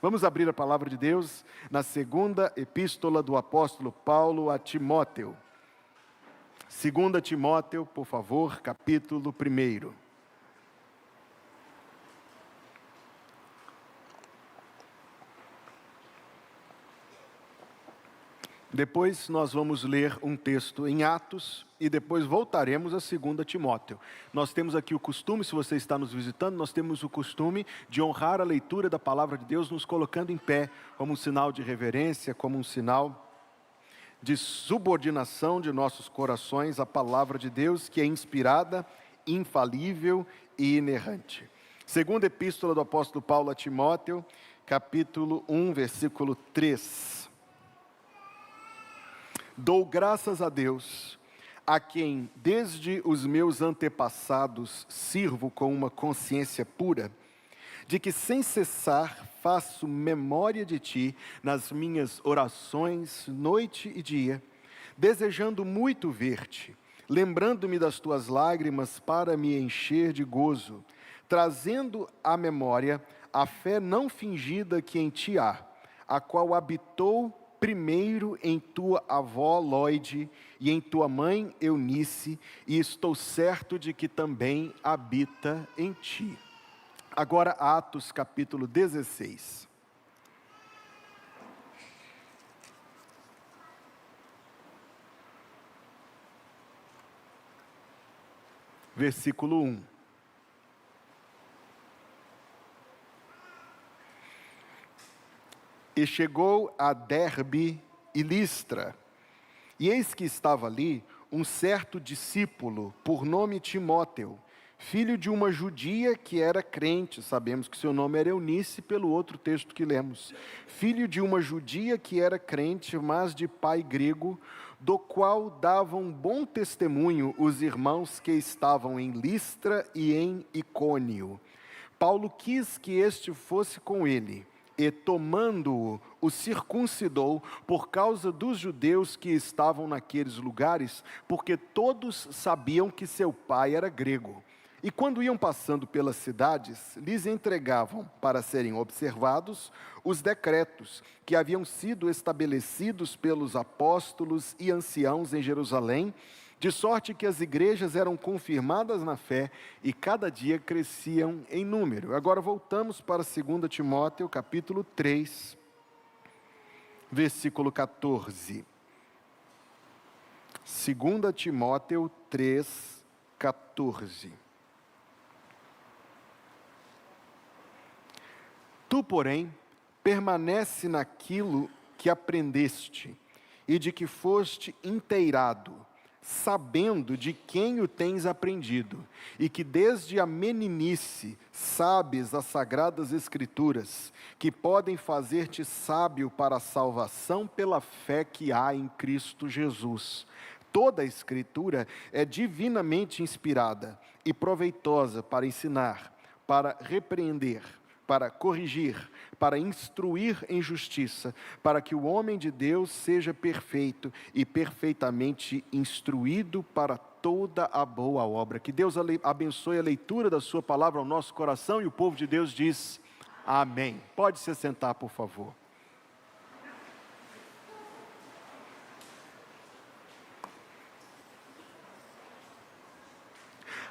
Vamos abrir a palavra de Deus na segunda epístola do apóstolo Paulo a Timóteo. 2 Timóteo, por favor, capítulo 1. Depois nós vamos ler um texto em Atos e depois voltaremos a 2 Timóteo. Nós temos aqui o costume, se você está nos visitando, nós temos o costume de honrar a leitura da palavra de Deus, nos colocando em pé, como um sinal de reverência, como um sinal de subordinação de nossos corações à palavra de Deus, que é inspirada, infalível e inerrante. Segunda epístola do apóstolo Paulo a Timóteo, capítulo 1, versículo 3. Dou graças a Deus, a quem desde os meus antepassados sirvo com uma consciência pura, de que sem cessar faço memória de ti nas minhas orações, noite e dia, desejando muito ver-te, lembrando-me das tuas lágrimas para me encher de gozo, trazendo à memória a fé não fingida que em ti há, a qual habitou primeiro em tua avó Lóide e em tua mãe Eunice, e estou certo de que também habita em ti. Agora Atos capítulo 16. Versículo 1. E chegou a Derbe e Listra, e eis que estava ali um certo discípulo, por nome Timóteo, filho de uma judia que era crente, sabemos que seu nome era Eunice pelo outro texto que lemos, filho de uma judia que era crente, mas de pai grego, do qual davam bom testemunho os irmãos que estavam em Listra e em Icônio. Paulo quis que este fosse com ele, e tomando-o, o circuncidou por causa dos judeus que estavam naqueles lugares, porque todos sabiam que seu pai era grego. E quando iam passando pelas cidades, lhes entregavam, para serem observados, os decretos que haviam sido estabelecidos pelos apóstolos e anciãos em Jerusalém, de sorte que as igrejas eram confirmadas na fé e cada dia cresciam em número. Agora voltamos para 2 Timóteo, capítulo 3, versículo 14. 2 Timóteo 3, 14. Tu, porém, permanece naquilo que aprendeste e de que foste inteirado, sabendo de quem o tens aprendido, e que desde a meninice sabes as sagradas escrituras, que podem fazer-te sábio para a salvação pela fé que há em Cristo Jesus. Toda a escritura é divinamente inspirada e proveitosa para ensinar, para repreender, para corrigir, para instruir em justiça, para que o homem de Deus seja perfeito e perfeitamente instruído para toda a boa obra. Que Deus abençoe a leitura da sua palavra ao nosso coração, e o povo de Deus diz amém. Pode se sentar, por favor.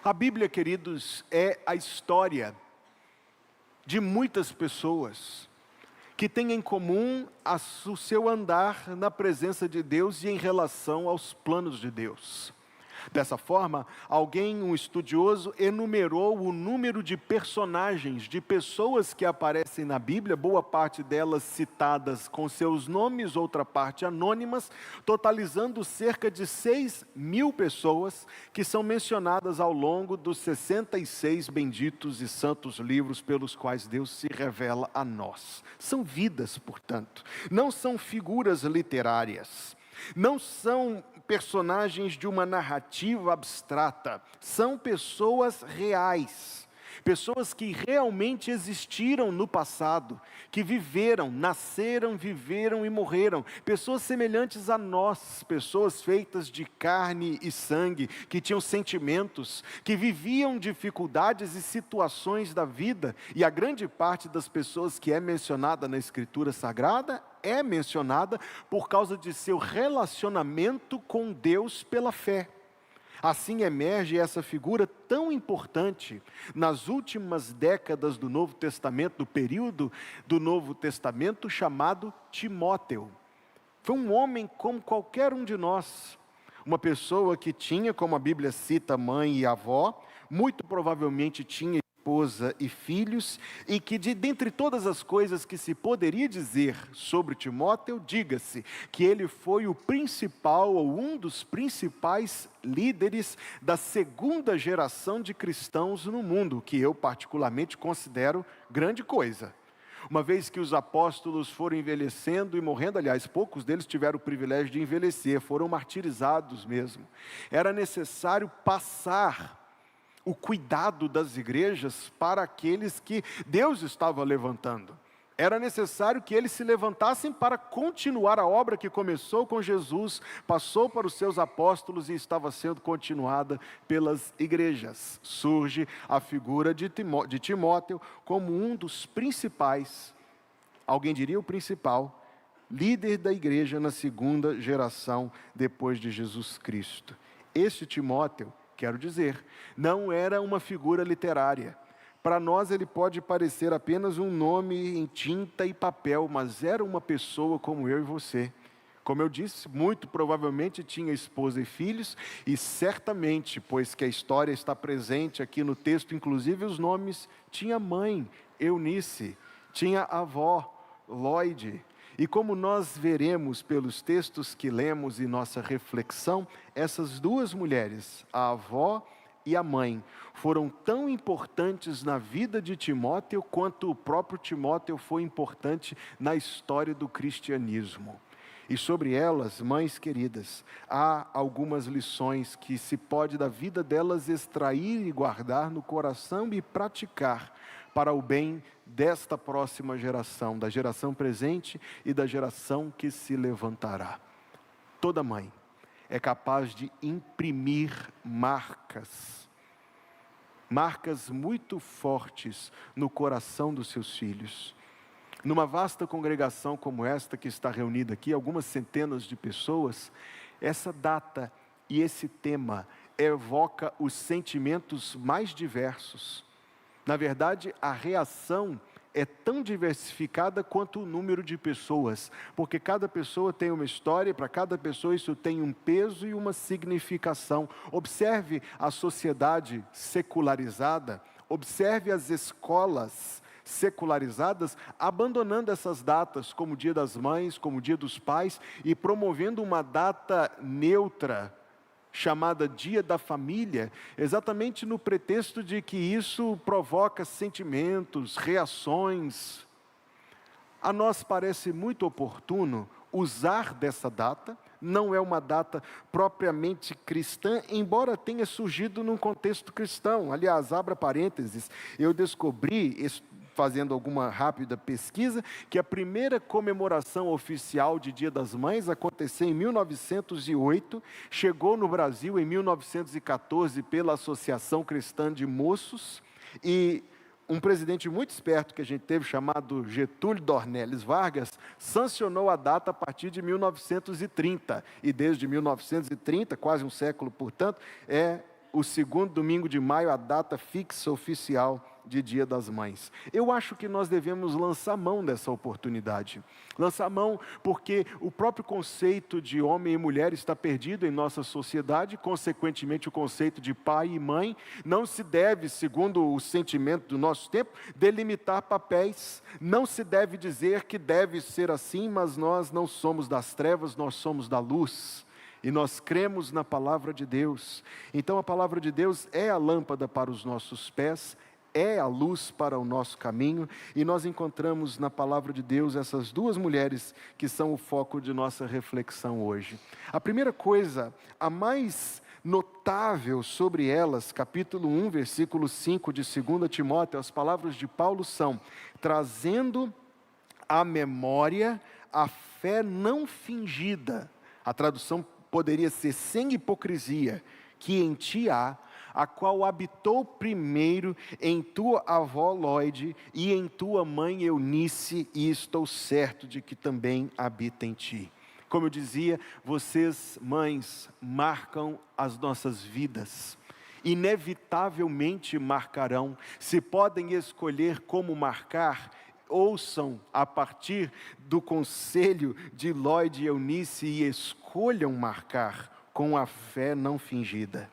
A Bíblia, queridos, é a história de muitas pessoas que têm em comum o seu andar na presença de Deus e em relação aos planos de Deus. Dessa forma, um estudioso, enumerou o número de personagens, de pessoas que aparecem na Bíblia, boa parte delas citadas com seus nomes, outra parte anônimas, totalizando cerca de 6.000 pessoas que são mencionadas ao longo dos 66 benditos e santos livros pelos quais Deus se revela a nós. São vidas, portanto, não são figuras literárias. Não são personagens de uma narrativa abstrata, são pessoas reais, pessoas que realmente existiram no passado, que viveram, nasceram, viveram e morreram, pessoas semelhantes a nós, pessoas feitas de carne e sangue, que tinham sentimentos, que viviam dificuldades e situações da vida, e a grande parte das pessoas que é mencionada na Escritura Sagrada, é mencionada por causa de seu relacionamento com Deus pela fé. Assim emerge essa figura tão importante nas últimas décadas do Novo Testamento, do período do Novo Testamento, chamado Timóteo. Foi um homem como qualquer um de nós, uma pessoa que tinha, como a Bíblia cita, mãe e avó, muito provavelmente tinha esposa e filhos, e que dentre todas as coisas que se poderia dizer sobre Timóteo, diga-se que ele foi o principal ou um dos principais líderes da segunda geração de cristãos no mundo, que eu particularmente considero grande coisa. Uma vez que os apóstolos foram envelhecendo e morrendo, aliás, poucos deles tiveram o privilégio de envelhecer, foram martirizados mesmo. Era necessário passar o cuidado das igrejas para aqueles que Deus estava levantando. Era necessário que eles se levantassem para continuar a obra que começou com Jesus, passou para os seus apóstolos e estava sendo continuada pelas igrejas. Surge a figura de Timóteo como um dos principais, alguém diria o principal, líder da igreja na segunda geração depois de Jesus Cristo. Este Timóteo, quero dizer, não era uma figura literária. Para nós ele pode parecer apenas um nome em tinta e papel, mas era uma pessoa como eu e você. Como eu disse, muito provavelmente tinha esposa e filhos, e certamente, pois que a história está presente aqui no texto, inclusive os nomes, tinha mãe, Eunice, tinha avó, Lloyd. E como nós veremos pelos textos que lemos e nossa reflexão, essas duas mulheres, a avó e a mãe, foram tão importantes na vida de Timóteo quanto o próprio Timóteo foi importante na história do cristianismo. E sobre elas, mães queridas, há algumas lições que se pode da vida delas extrair e guardar no coração e praticar para o bem desta próxima geração, da geração presente e da geração que se levantará. Toda mãe é capaz de imprimir marcas muito fortes no coração dos seus filhos. Numa vasta congregação como esta que está reunida aqui, algumas centenas de pessoas, essa data e esse tema evoca os sentimentos mais diversos. Na verdade, a reação é tão diversificada quanto o número de pessoas, porque cada pessoa tem uma história, e para cada pessoa isso tem um peso e uma significação. Observe a sociedade secularizada, observe as escolas secularizadas, abandonando essas datas, como o Dia das Mães, como o Dia dos Pais, e promovendo uma data neutra, chamada Dia da Família, exatamente no pretexto de que isso provoca sentimentos, reações. A nós parece muito oportuno usar dessa data, não é uma data propriamente cristã, embora tenha surgido num contexto cristão. Aliás, abra parênteses, eu descobri, fazendo alguma rápida pesquisa, que a primeira comemoração oficial de Dia das Mães aconteceu em 1908, chegou no Brasil em 1914 pela Associação Cristã de Moços, e um presidente muito esperto que a gente teve, chamado Getúlio Dornelles Vargas, sancionou a data a partir de 1930, e desde 1930, quase um século, portanto, é o segundo domingo de maio a data fixa oficial de Dia das Mães. Eu acho que nós devemos lançar mão dessa oportunidade. Lançar mão porque o próprio conceito de homem e mulher está perdido em nossa sociedade, consequentemente o conceito de pai e mãe não se deve, segundo o sentimento do nosso tempo, delimitar papéis. Não se deve dizer que deve ser assim, mas nós não somos das trevas, nós somos da luz. E nós cremos na palavra de Deus. Então a palavra de Deus é a lâmpada para os nossos pés, é a luz para o nosso caminho, e nós encontramos na palavra de Deus essas duas mulheres que são o foco de nossa reflexão hoje. A primeira coisa, a mais notável sobre elas, capítulo 1, versículo 5 de 2 Timóteo, as palavras de Paulo são: trazendo à memória a fé não fingida. A tradução poderia ser sem hipocrisia, que em ti há, a qual habitou primeiro em tua avó Lóide e em tua mãe Eunice, e estou certo de que também habita em ti. Como eu dizia, vocês, mães, marcam as nossas vidas. Inevitavelmente marcarão. Se podem escolher como marcar, ouçam a partir do conselho de Lóide e Eunice e escolham marcar com a fé não fingida.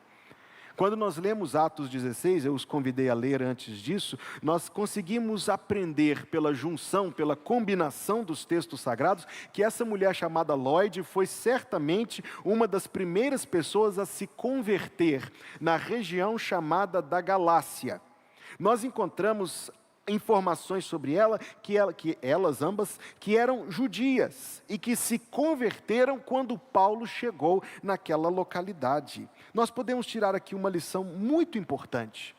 Quando nós lemos Atos 16, eu os convidei a ler antes disso, nós conseguimos aprender pela junção, pela combinação dos textos sagrados, que essa mulher chamada Lóide foi certamente uma das primeiras pessoas a se converter na região chamada da Galácia. Nós encontramos informações sobre ela, que elas ambas, que eram judias e que se converteram quando Paulo chegou naquela localidade. Nós podemos tirar aqui uma lição muito importante.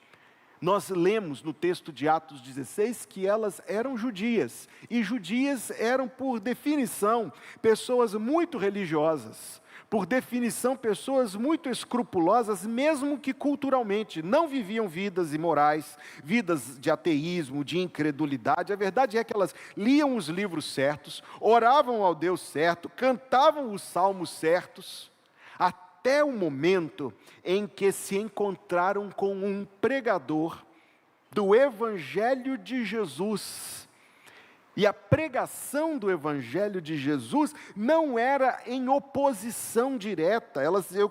Nós lemos no texto de Atos 16 que elas eram judias, e judias eram, por definição, pessoas muito religiosas. Por definição, pessoas muito escrupulosas, mesmo que culturalmente não viviam vidas imorais, vidas de ateísmo, de incredulidade. A verdade é que elas liam os livros certos, oravam ao Deus certo, cantavam os salmos certos, até o momento em que se encontraram com um pregador do Evangelho de Jesus. E a pregação do Evangelho de Jesus não era em oposição direta.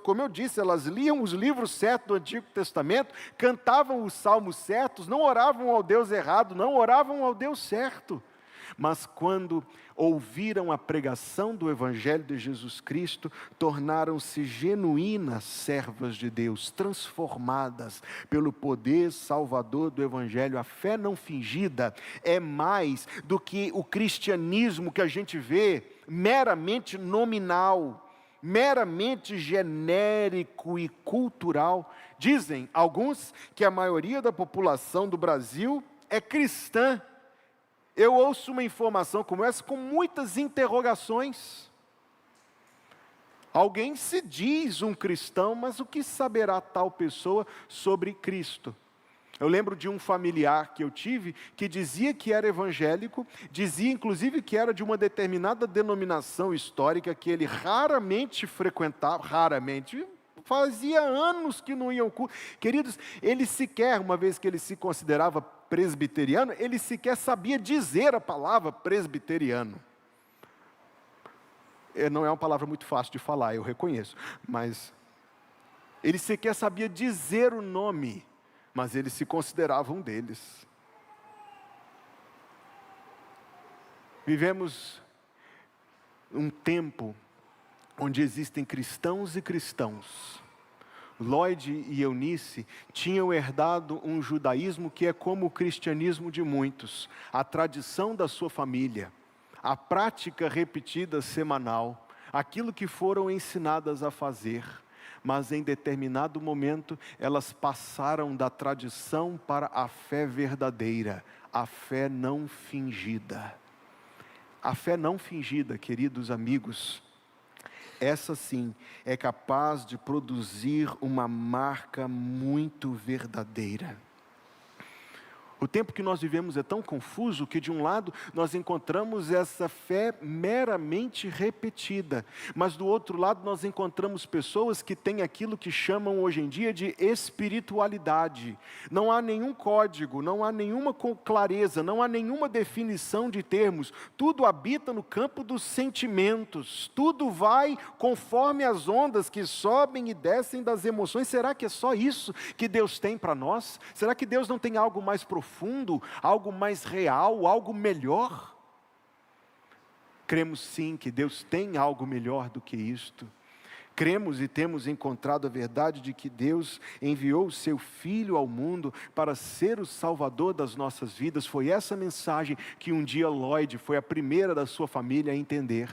Como eu disse, elas liam os livros certos do Antigo Testamento, cantavam os salmos certos, não oravam ao Deus errado, não oravam ao Deus certo. Mas quando ouviram a pregação do Evangelho de Jesus Cristo, tornaram-se genuínas servas de Deus, transformadas pelo poder salvador do Evangelho. A fé não fingida é mais do que o cristianismo que a gente vê meramente nominal, meramente genérico e cultural. Dizem alguns que a maioria da população do Brasil é cristã. Eu ouço uma informação como essa com muitas interrogações. Alguém se diz um cristão, mas o que saberá tal pessoa sobre Cristo? Eu lembro de um familiar que eu tive, que dizia que era evangélico, dizia inclusive que era de uma determinada denominação histórica, que ele raramente frequentava, fazia anos que não ia ao culto. Queridos, ele sequer, uma vez que ele se considerava presbiteriano, ele sequer sabia dizer a palavra presbiteriano. Não é uma palavra muito fácil de falar, eu reconheço, mas ele sequer sabia dizer o nome, mas ele se considerava um deles. Vivemos um tempo onde existem cristãos e cristãos. Lóide e Eunice tinham herdado um judaísmo que é como o cristianismo de muitos, a tradição da sua família, a prática repetida semanal, aquilo que foram ensinadas a fazer, mas em determinado momento elas passaram da tradição para a fé verdadeira, a fé não fingida. A fé não fingida, queridos amigos, essa sim é capaz de produzir uma marca muito verdadeira. O tempo que nós vivemos é tão confuso que, de um lado, nós encontramos essa fé meramente repetida, mas do outro lado nós encontramos pessoas que têm aquilo que chamam hoje em dia de espiritualidade. Não há nenhum código, não há nenhuma clareza, não há nenhuma definição de termos. Tudo habita no campo dos sentimentos, tudo vai conforme as ondas que sobem e descem das emoções. Será que é só isso que Deus tem para nós? Será que Deus não tem algo mais profundo, algo mais real, algo melhor? Cremos sim que Deus tem algo melhor do que isto. Cremos e temos encontrado a verdade de que Deus enviou o seu Filho ao mundo para ser o Salvador das nossas vidas. Foi essa mensagem que um dia Lóide foi a primeira da sua família a entender.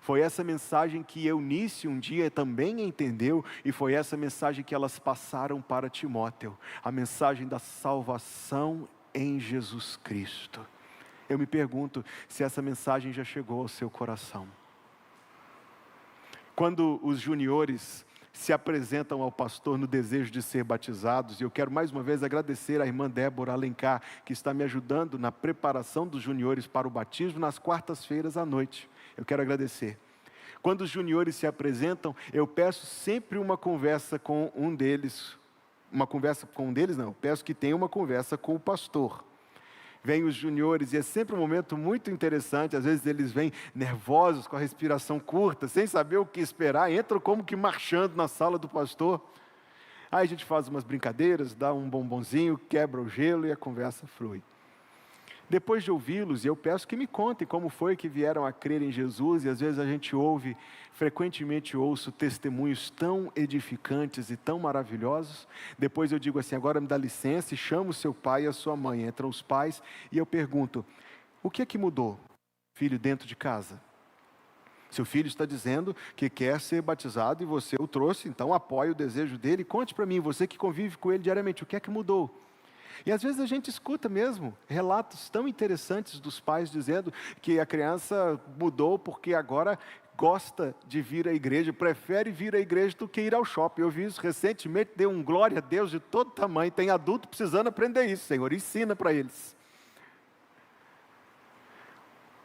Foi essa mensagem que Eunice um dia também entendeu, e foi essa mensagem que elas passaram para Timóteo, a mensagem da salvação em Jesus Cristo. Eu me pergunto se essa mensagem já chegou ao seu coração. Quando os juniores se apresentam ao pastor no desejo de ser batizados, e eu quero mais uma vez agradecer à irmã Débora Alencar, que está me ajudando na preparação dos juniores para o batismo nas quartas-feiras à noite. Eu quero agradecer. Quando os juniores se apresentam, eu peço sempre uma conversa com um deles. Eu peço que tenha uma conversa com o pastor. Vêm os juniores e é sempre um momento muito interessante. Às vezes eles vêm nervosos, com a respiração curta, sem saber o que esperar, entram como que marchando na sala do pastor. Aí a gente faz umas brincadeiras, dá um bombonzinho, quebra o gelo e a conversa flui. Depois de ouvi-los, eu peço que me contem como foi que vieram a crer em Jesus, e às vezes a gente frequentemente ouço testemunhos tão edificantes e tão maravilhosos. Depois eu digo assim: agora me dá licença, e chamo seu pai e a sua mãe. Entram os pais e eu pergunto: o que é que mudou, filho, dentro de casa? Seu filho está dizendo que quer ser batizado e você o trouxe, então apoie o desejo dele. Conte para mim, você que convive com ele diariamente, o que é que mudou? E às vezes a gente escuta mesmo relatos tão interessantes dos pais dizendo que a criança mudou porque agora gosta de vir à igreja, prefere vir à igreja do que ir ao shopping. Eu vi isso recentemente, deu um glória a Deus de todo tamanho. Tem adulto precisando aprender isso, Senhor, ensina para eles.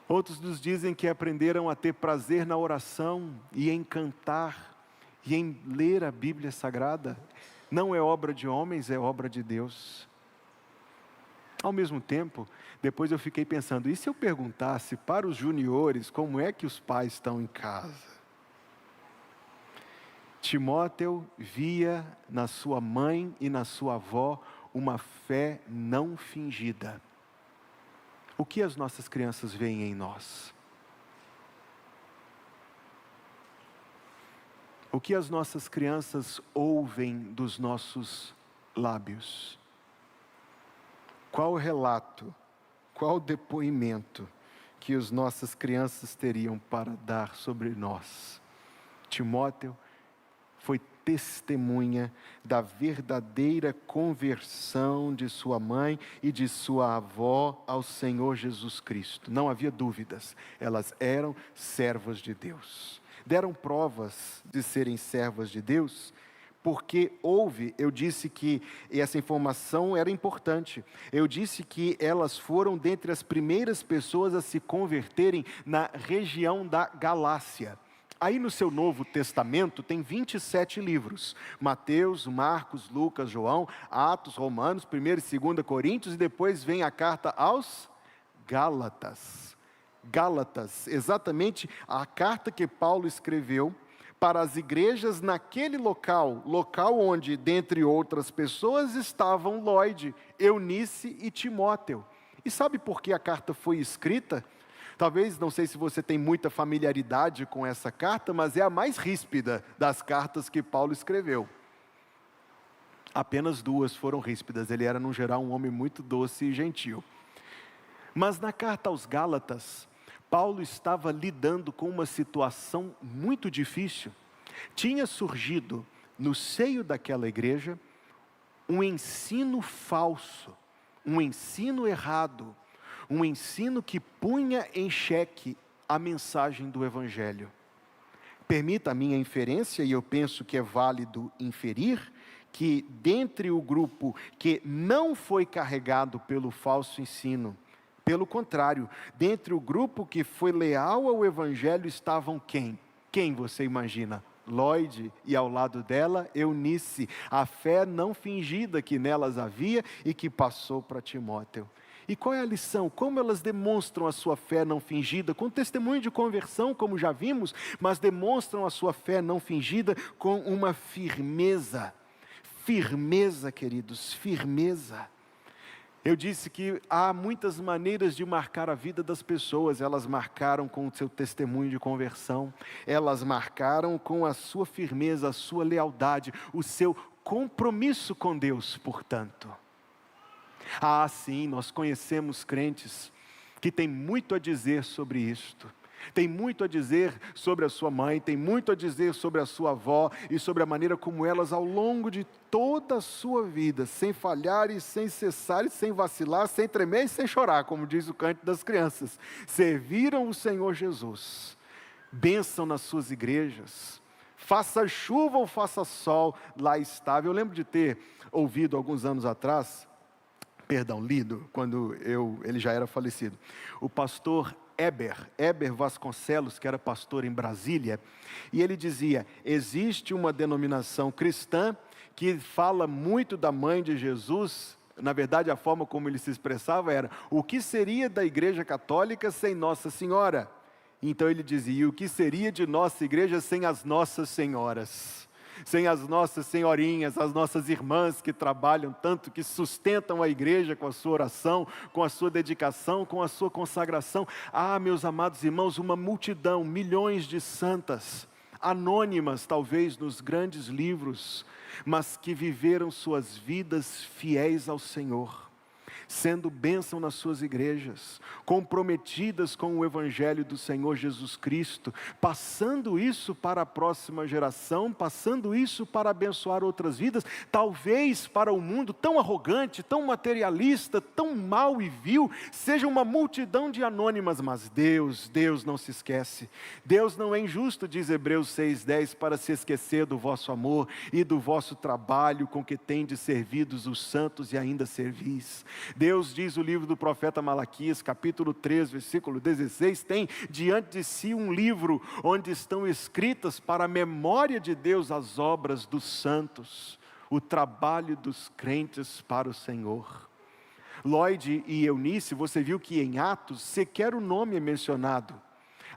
Outros nos dizem que aprenderam a ter prazer na oração e em cantar e em ler a Bíblia Sagrada. Não é obra de homens, é obra de Deus. Ao mesmo tempo, depois eu fiquei pensando, e se eu perguntasse para os juniores como é que os pais estão em casa? Timóteo via na sua mãe e na sua avó uma fé não fingida. O que as nossas crianças veem em nós? O que as nossas crianças ouvem dos nossos lábios? Qual o relato, qual o depoimento que as nossas crianças teriam para dar sobre nós? Timóteo foi testemunha da verdadeira conversão de sua mãe e de sua avó ao Senhor Jesus Cristo. Não havia dúvidas, elas eram servas de Deus. Deram provas de serem servas de Deus, porque eu disse que essa informação era importante. Eu disse que elas foram dentre as primeiras pessoas a se converterem na região da Galácia. Aí no seu Novo Testamento tem 27 livros. Mateus, Marcos, Lucas, João, Atos, Romanos, 1 e 2 Coríntios, e depois vem a carta aos Gálatas. Gálatas, exatamente a carta que Paulo escreveu para as igrejas naquele local onde, dentre outras pessoas, estavam Lloyd, Eunice e Timóteo. E sabe por que a carta foi escrita? Talvez, não sei se você tem muita familiaridade com essa carta, mas é a mais ríspida das cartas que Paulo escreveu. Apenas 2 foram ríspidas, ele era, no geral, um homem muito doce e gentil. Mas na carta aos Gálatas, Paulo estava lidando com uma situação muito difícil. Tinha surgido no seio daquela igreja um ensino falso, um ensino errado, um ensino que punha em xeque a mensagem do Evangelho. Permita a minha inferência, e eu penso que é válido inferir, que dentre o grupo que não foi carregado pelo falso ensino, pelo contrário, dentre o grupo que foi leal ao Evangelho estavam quem? Quem você imagina? Lloyd, e ao lado dela, Eunice, a fé não fingida que nelas havia e que passou para Timóteo. E qual é a lição? Como elas demonstram a sua fé não fingida? Com testemunho de conversão, como já vimos, mas demonstram a sua fé não fingida com uma firmeza. Firmeza, queridos, firmeza. Eu disse que há muitas maneiras de marcar a vida das pessoas. Elas marcaram com o seu testemunho de conversão, elas marcaram com a sua firmeza, a sua lealdade, o seu compromisso com Deus, portanto. Ah, sim, nós conhecemos crentes que têm muito a dizer sobre isto. Tem muito a dizer sobre a sua mãe, tem muito a dizer sobre a sua avó e sobre a maneira como elas, ao longo de toda a sua vida, sem falhar e sem cessar e sem vacilar, sem tremer e sem chorar, como diz o Cântico das Crianças, serviram o Senhor Jesus. Bênção nas suas igrejas, faça chuva ou faça sol, lá estava. Eu lembro de ter ouvido alguns anos atrás, lido, quando ele já era falecido, o pastor Heber Vasconcelos, que era pastor em Brasília, e ele dizia: existe uma denominação cristã que fala muito da mãe de Jesus. Na verdade, a forma como ele se expressava era: o que seria da igreja católica sem Nossa Senhora? Então ele dizia: e o que seria de nossa igreja sem as Nossas Senhoras? Sem as nossas senhorinhas, as nossas irmãs que trabalham tanto, que sustentam a igreja com a sua oração, com a sua dedicação, com a sua consagração. Ah, meus amados irmãos, uma multidão, milhões de santas, anônimas talvez nos grandes livros, mas que viveram suas vidas fiéis ao Senhor, sendo bênção nas suas igrejas, comprometidas com o Evangelho do Senhor Jesus Cristo, passando isso para a próxima geração, passando isso para abençoar outras vidas, talvez para um mundo tão arrogante, tão materialista, tão mau e vil, seja uma multidão de anônimas, mas Deus não se esquece. Deus não é injusto, diz Hebreus 6,10, para se esquecer do vosso amor e do vosso trabalho com que tendes servidos os santos e ainda servis. Deus, diz o livro do profeta Malaquias, capítulo 3, versículo 16, tem diante de si um livro onde estão escritas para a memória de Deus as obras dos santos, o trabalho dos crentes para o Senhor. Lloyd e Eunice, você viu que em Atos sequer o nome é mencionado.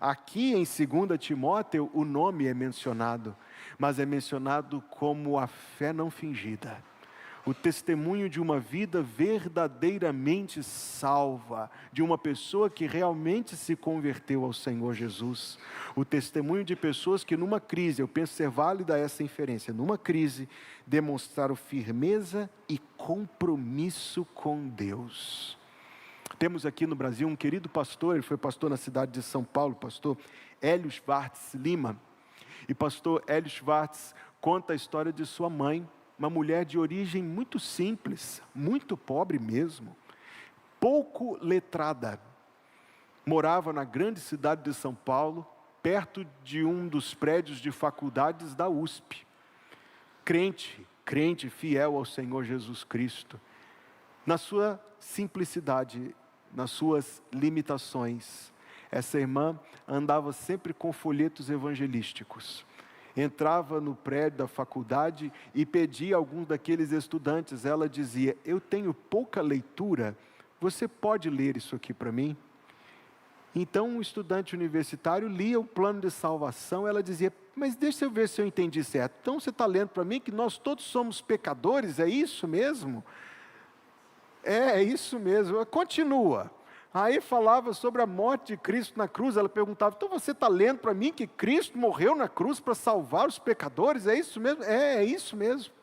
Aqui em 2 Timóteo o nome é mencionado, mas é mencionado como a fé não fingida. O testemunho de uma vida verdadeiramente salva, de uma pessoa que realmente se converteu ao Senhor Jesus. O testemunho de pessoas que numa crise, eu penso ser válida essa inferência, numa crise, demonstraram firmeza e compromisso com Deus. Temos aqui no Brasil um querido pastor, ele foi pastor na cidade de São Paulo, pastor Hélio Schwartz Lima. E pastor Hélio Schwartz conta a história de sua mãe, uma mulher de origem muito simples, muito pobre mesmo, pouco letrada. Morava na grande cidade de São Paulo, perto de um dos prédios de faculdades da USP. Crente fiel ao Senhor Jesus Cristo. Na sua simplicidade, nas suas limitações, essa irmã andava sempre com folhetos evangelísticos. Entrava no prédio da faculdade e pedia a alguns daqueles estudantes. Ela dizia: eu tenho pouca leitura, você pode ler isso aqui para mim? Então um estudante universitário lia o plano de salvação. Ela dizia: mas deixa eu ver se eu entendi certo. Então você está lendo para mim que nós todos somos pecadores, é isso mesmo? É isso mesmo, continua. Aí falava sobre a morte de Cristo na cruz. Ela perguntava: então você está lendo para mim que Cristo morreu na cruz para salvar os pecadores? É isso mesmo? É isso mesmo.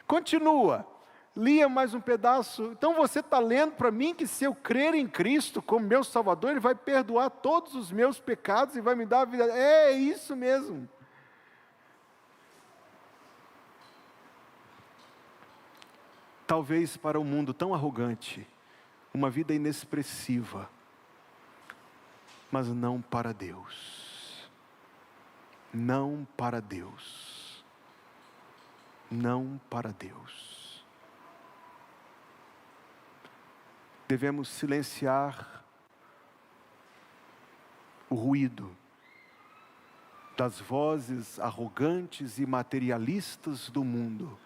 Continua, lia mais um pedaço. Então você está lendo para mim que se eu crer em Cristo como meu Salvador, Ele vai perdoar todos os meus pecados e vai me dar a vida? É isso mesmo. Talvez para um mundo tão arrogante, uma vida inexpressiva, mas não para Deus. Não para Deus. Não para Deus. Devemos silenciar o ruído das vozes arrogantes e materialistas do mundo,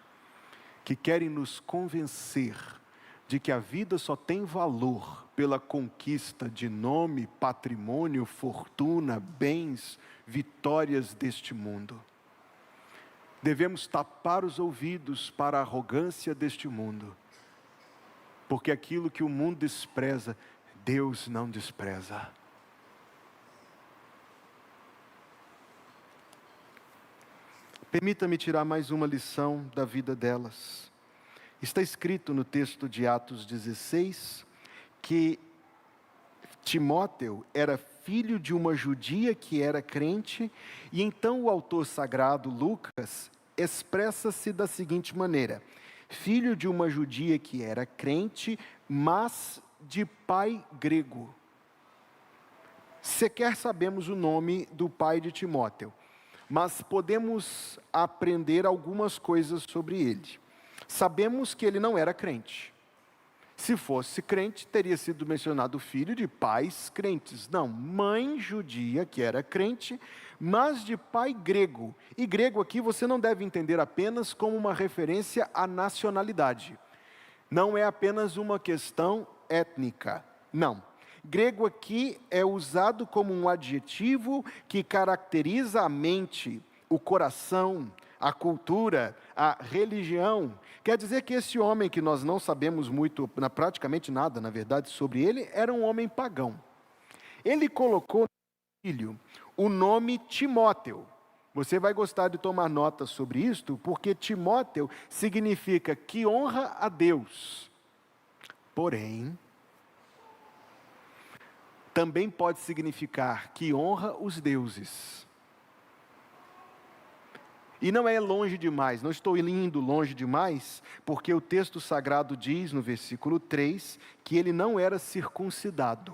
que querem nos convencer de que a vida só tem valor pela conquista de nome, patrimônio, fortuna, bens, vitórias deste mundo. Devemos tapar os ouvidos para a arrogância deste mundo, porque aquilo que o mundo despreza, Deus não despreza. Permita-me tirar mais uma lição da vida delas. Está escrito no texto de Atos 16, que Timóteo era filho de uma judia que era crente, e então o autor sagrado, Lucas, expressa-se da seguinte maneira: filho de uma judia que era crente, mas de pai grego. Sequer sabemos o nome do pai de Timóteo, mas podemos aprender algumas coisas sobre ele. Sabemos que ele não era crente. Se fosse crente, teria sido mencionado filho de pais crentes. Não, mãe judia que era crente, mas de pai grego. E grego aqui você não deve entender apenas como uma referência à nacionalidade. Não é apenas uma questão étnica. Não. Grego aqui é usado como um adjetivo que caracteriza a mente, o coração, a cultura, a religião. Quer dizer que esse homem, que nós não sabemos muito, praticamente nada, na verdade, sobre ele, era um homem pagão. Ele colocou no filho o nome Timóteo. Você vai gostar de tomar nota sobre isto, porque Timóteo significa que honra a Deus. Porém, também pode significar que honra os deuses. E não é longe demais, não estou indo longe demais, porque o texto sagrado diz no versículo 3 que ele não era circuncidado.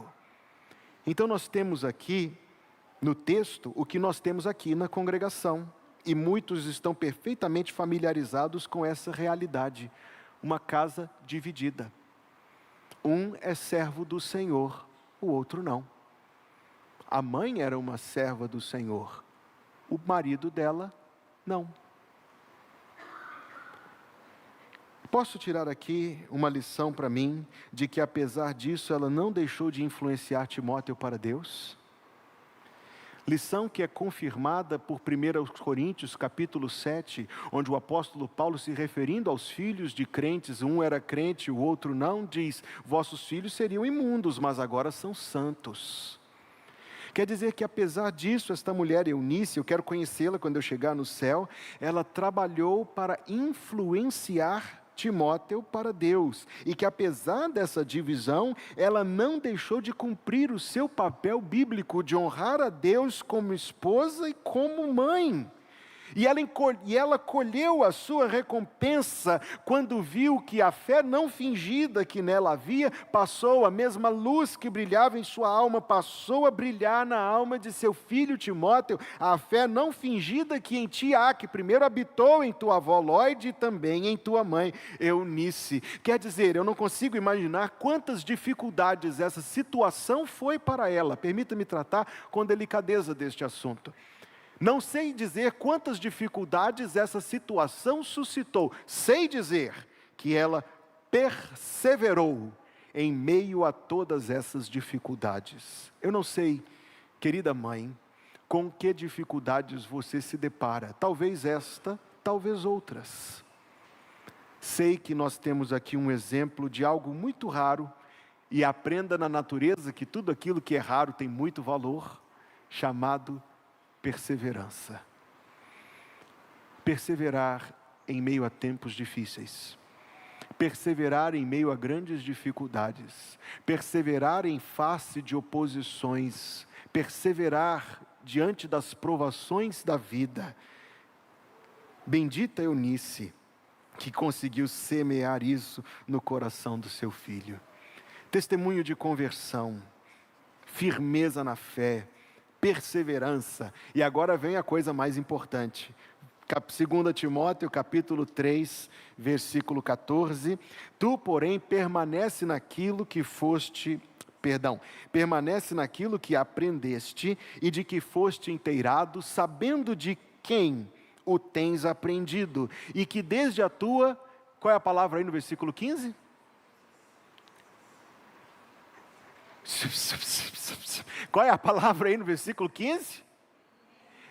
Então nós temos aqui no texto o que nós temos aqui na congregação, e muitos estão perfeitamente familiarizados com essa realidade: uma casa dividida. Um é servo do Senhor, o outro não. A mãe era uma serva do Senhor, o marido dela não. Posso tirar aqui uma lição para mim, de que apesar disso ela não deixou de influenciar Timóteo para Deus? Lição que é confirmada por 1 Coríntios capítulo 7, onde o apóstolo Paulo, se referindo aos filhos de crentes, um era crente, o outro não, diz: vossos filhos seriam imundos, mas agora são santos. Quer dizer que apesar disso, esta mulher Eunice, eu quero conhecê-la quando eu chegar no céu, ela trabalhou para influenciar Timóteo para Deus, e que apesar dessa divisão, ela não deixou de cumprir o seu papel bíblico de honrar a Deus como esposa e como mãe. E ela colheu a sua recompensa quando viu que a fé não fingida que nela havia passou, a mesma luz que brilhava em sua alma passou a brilhar na alma de seu filho Timóteo. A fé não fingida que em ti há, que primeiro habitou em tua avó Lóide e também em tua mãe Eunice. Quer dizer, eu não consigo imaginar quantas dificuldades essa situação foi para ela. Permita-me tratar com delicadeza deste assunto. Não sei dizer quantas dificuldades essa situação suscitou. Sei dizer que ela perseverou em meio a todas essas dificuldades. Eu não sei, querida mãe, com que dificuldades você se depara. Talvez esta, talvez outras. Sei que nós temos aqui um exemplo de algo muito raro, e aprenda na natureza que tudo aquilo que é raro tem muito valor, chamado perseverança. Perseverar em meio a tempos difíceis. Perseverar em meio a grandes dificuldades. Perseverar em face de oposições. Perseverar diante das provações da vida. Bendita Eunice, que conseguiu semear isso no coração do seu filho. Testemunho de conversão, firmeza na fé, perseverança. E agora vem a coisa mais importante. 2 Timóteo capítulo 3, versículo 14. Tu, porém, permanece naquilo que aprendeste e de que foste inteirado, sabendo de quem o tens aprendido, e que desde a tua... Qual é a palavra aí no versículo 15? Qual é a palavra aí no versículo 15?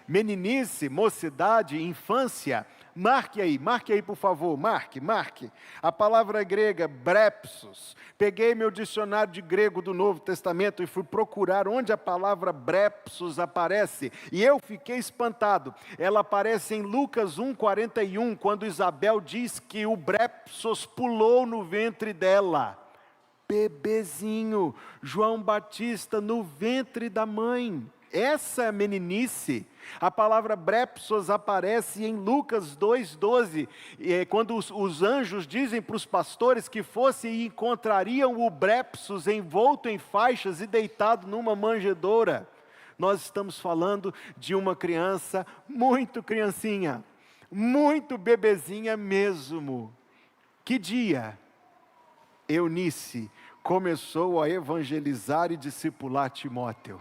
Meninice, mocidade, infância. Marque aí por favor, marque. A palavra grega, brepsos. Peguei meu dicionário de grego do Novo Testamento e fui procurar onde a palavra brepsos aparece. E eu fiquei espantado. Ela aparece em Lucas 1,41, quando Isabel diz que o brepsos pulou no ventre dela. bebezinho, João Batista no ventre da mãe. Essa é a meninice. A palavra brepsos aparece em Lucas 2,12, quando os anjos dizem para os pastores que fossem e encontrariam o brepsos envolto em faixas e deitado numa manjedoura. Nós estamos falando de uma criança muito criancinha, muito bebezinha mesmo. Que dia Eunice começou a evangelizar e discipular Timóteo?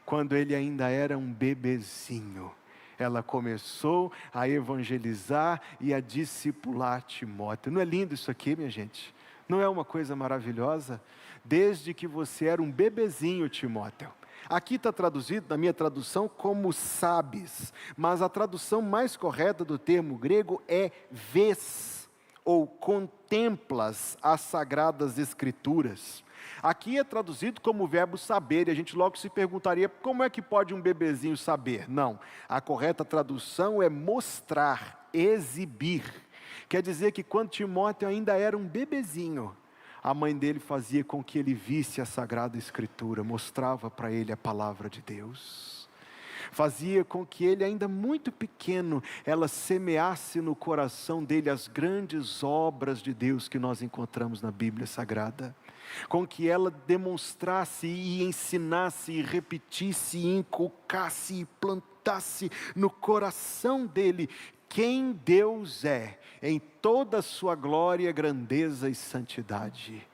Quando ele ainda era um bebezinho. Ela começou a evangelizar e a discipular Timóteo. Não é lindo isso aqui, minha gente? Não é uma coisa maravilhosa? Desde que você era um bebezinho, Timóteo. Aqui está traduzido, na minha tradução, como sabes. Mas a tradução mais correta do termo grego é vês, ou contemplas as sagradas escrituras. Aqui é traduzido como o verbo saber, e a gente logo se perguntaria, como é que pode um bebezinho saber? Não, a correta tradução é mostrar, exibir. Quer dizer que quando Timóteo ainda era um bebezinho, a mãe dele fazia com que ele visse a Sagrada Escritura, mostrava para ele a palavra de Deus. Fazia com que ele, ainda muito pequeno, ela semeasse no coração dele as grandes obras de Deus que nós encontramos na Bíblia Sagrada. Com que ela demonstrasse e ensinasse e repetisse e inculcasse e plantasse no coração dele quem Deus é, em toda a sua glória, grandeza e santidade.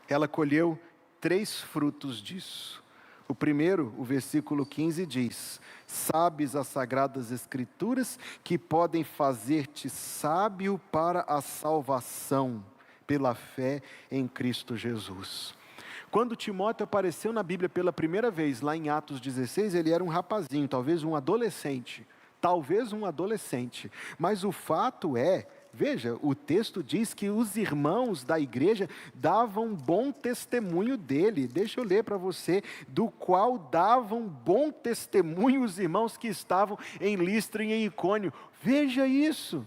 Ela colheu 3 frutos disso. O primeiro, o versículo 15 diz: sabes as sagradas escrituras que podem fazer-te sábio para a salvação, pela fé em Cristo Jesus. Quando Timóteo apareceu na Bíblia pela primeira vez, lá em Atos 16, ele era um rapazinho, talvez um adolescente, mas o fato é, veja, o texto diz que os irmãos da igreja davam bom testemunho dele. Deixa eu ler para você, do qual davam bom testemunho os irmãos que estavam em Listra e em Icônio. Veja isso,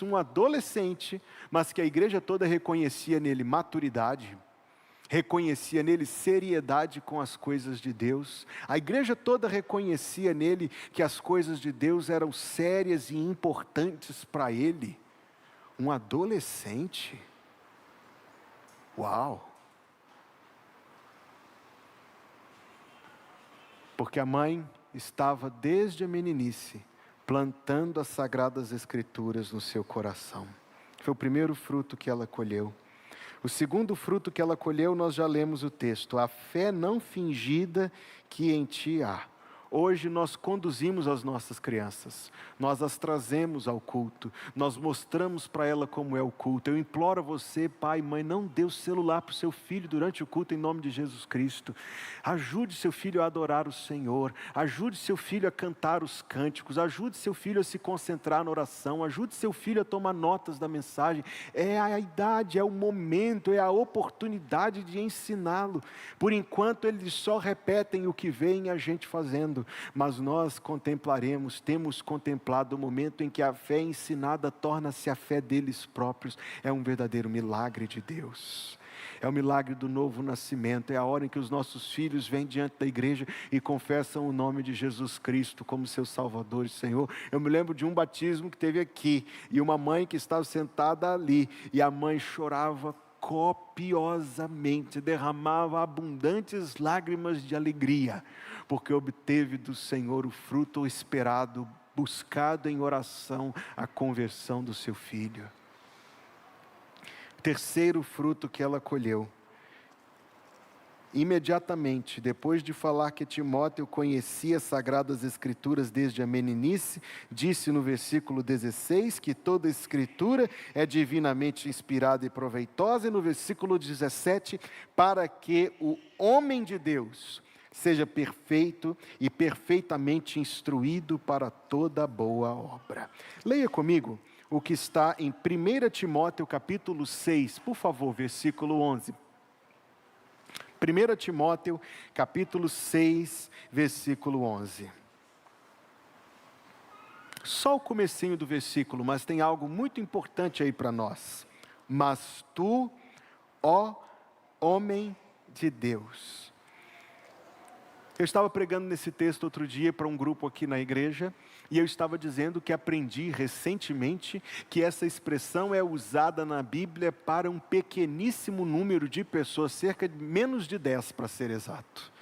um adolescente, mas que a igreja toda reconhecia nele maturidade, reconhecia nele seriedade com as coisas de Deus. A igreja toda reconhecia nele que as coisas de Deus eram sérias e importantes para ele. Um adolescente. Uau! Porque a mãe estava desde a meninice plantando as sagradas escrituras no seu coração. Foi o primeiro fruto que ela colheu. O segundo fruto que ela colheu, nós já lemos o texto: a fé não fingida que em ti há. Hoje nós conduzimos as nossas crianças, nós as trazemos ao culto, nós mostramos para ela como é o culto. Eu imploro a você, pai e mãe, não dê o celular para o seu filho durante o culto em nome de Jesus Cristo. Ajude seu filho a adorar o Senhor, ajude seu filho a cantar os cânticos, ajude seu filho a se concentrar na oração, ajude seu filho a tomar notas da mensagem. É a idade, é o momento, é a oportunidade de ensiná-lo. Por enquanto eles só repetem o que veem a gente fazendo. Mas nós temos contemplado o momento em que a fé ensinada torna-se a fé deles próprios. É um verdadeiro milagre de Deus. É o milagre do novo nascimento. É a hora em que os nossos filhos vêm diante da igreja e confessam o nome de Jesus Cristo como seu Salvador e Senhor. Eu me lembro de um batismo que teve aqui, e uma mãe que estava sentada ali, e a mãe chorava copiosamente, derramava abundantes lágrimas de alegria, porque obteve do Senhor o fruto esperado, buscado em oração, a conversão do seu filho. Terceiro fruto que ela colheu: imediatamente, depois de falar que Timóteo conhecia as Sagradas Escrituras desde a meninice, disse no versículo 16 que toda Escritura é divinamente inspirada e proveitosa, e no versículo 17, para que o homem de Deus seja perfeito e perfeitamente instruído para toda boa obra. Leia comigo o que está em 1 Timóteo capítulo 6, por favor, versículo 11. 1 Timóteo, capítulo 6, versículo 11. Só o comecinho do versículo, mas tem algo muito importante aí para nós. Mas tu, ó homem de Deus. Eu estava pregando nesse texto outro dia para um grupo aqui na igreja, e eu estava dizendo que aprendi recentemente que essa expressão é usada na Bíblia para um pequeníssimo número de pessoas, cerca de menos de 10 para ser exato.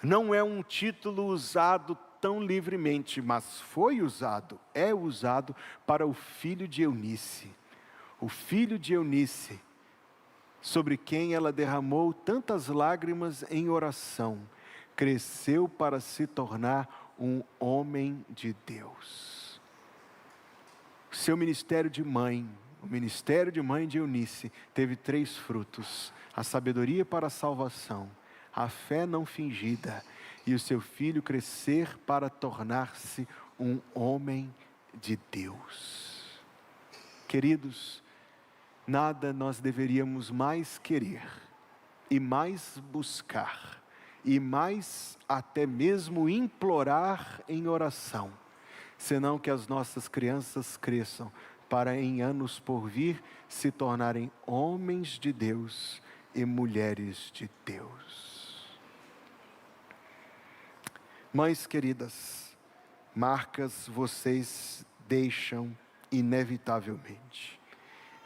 Não é um título usado tão livremente, mas foi usado, é usado para o filho de Eunice. O filho de Eunice, sobre quem ela derramou tantas lágrimas em oração, cresceu para se tornar um homem de Deus. Seu ministério de mãe, o ministério de mãe de Eunice, teve 3 frutos: a sabedoria para a salvação, a fé não fingida, e o seu filho crescer para tornar-se um homem de Deus. Queridos, nada nós deveríamos mais querer, e mais buscar, e mais até mesmo implorar em oração, senão que as nossas crianças cresçam para em anos por vir se tornarem homens de Deus e mulheres de Deus. Mães queridas, marcas vocês deixam inevitavelmente.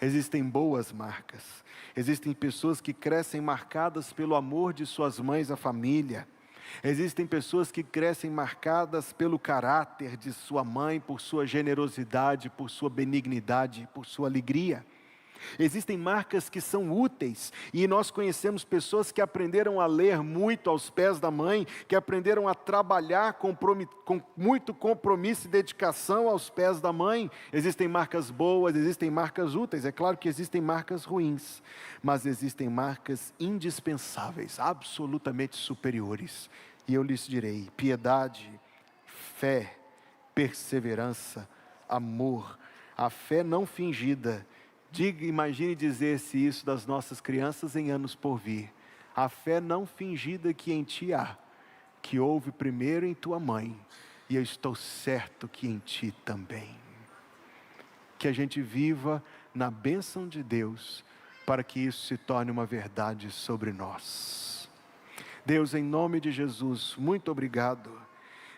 Existem boas marcas, existem pessoas que crescem marcadas pelo amor de suas mães à família, existem pessoas que crescem marcadas pelo caráter de sua mãe, por sua generosidade, por sua benignidade, por sua alegria. Existem marcas que são úteis, e nós conhecemos pessoas que aprenderam a ler muito aos pés da mãe, que aprenderam a trabalhar com muito compromisso e dedicação aos pés da mãe. Existem marcas boas, existem marcas úteis, é claro que existem marcas ruins, mas existem marcas indispensáveis, absolutamente superiores, e eu lhes direi: piedade, fé, perseverança, amor, a fé não fingida. Imagine dizer-se isso das nossas crianças em anos por vir: a fé não fingida que em ti há, que houve primeiro em tua mãe, e eu estou certo que em ti também. Que a gente viva na bênção de Deus, para que isso se torne uma verdade sobre nós. Deus, em nome de Jesus, muito obrigado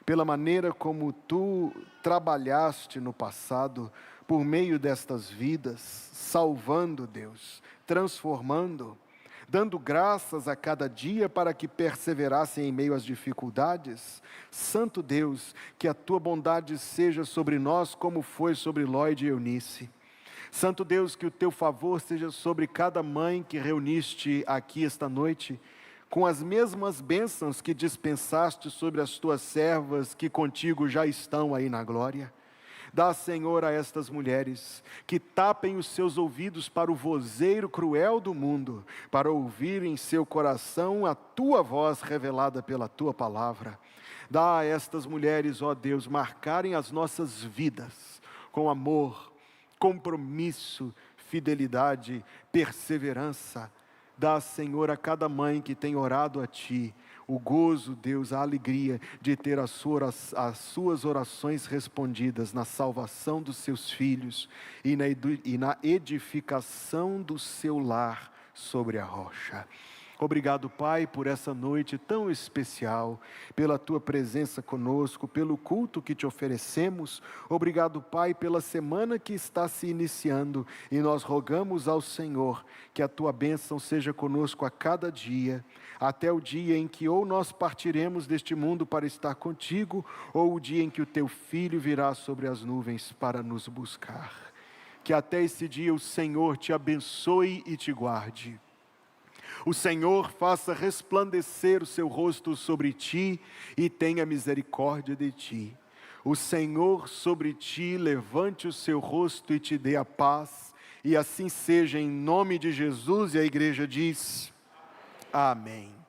pela maneira como tu trabalhaste no passado, por meio destas vidas, salvando, Deus, transformando, dando graças a cada dia para que perseverassem em meio às dificuldades. Santo Deus, que a tua bondade seja sobre nós como foi sobre Lloyd e Eunice. Santo Deus, que o teu favor seja sobre cada mãe que reuniste aqui esta noite, com as mesmas bênçãos que dispensaste sobre as tuas servas que contigo já estão aí na glória. Dá, Senhor, a estas mulheres que tapem os seus ouvidos para o vozeiro cruel do mundo, para ouvir em seu coração a tua voz revelada pela tua palavra. Dá a estas mulheres, ó Deus, marcarem as nossas vidas com amor, compromisso, fidelidade, perseverança. Dá, Senhor, a cada mãe que tem orado a Ti, o gozo, Deus, a alegria de ter as suas orações respondidas na salvação dos seus filhos e na edificação do seu lar sobre a rocha. Obrigado, Pai, por essa noite tão especial, pela Tua presença conosco, pelo culto que Te oferecemos. Obrigado, Pai, pela semana que está se iniciando, e nós rogamos ao Senhor que a Tua bênção seja conosco a cada dia, até o dia em que ou nós partiremos deste mundo para estar contigo, ou o dia em que o Teu Filho virá sobre as nuvens para nos buscar. Que até esse dia o Senhor te abençoe e te guarde. O Senhor faça resplandecer o seu rosto sobre ti e tenha misericórdia de ti. O Senhor sobre ti levante o seu rosto e te dê a paz. E assim seja, em nome de Jesus. E a igreja diz: amém.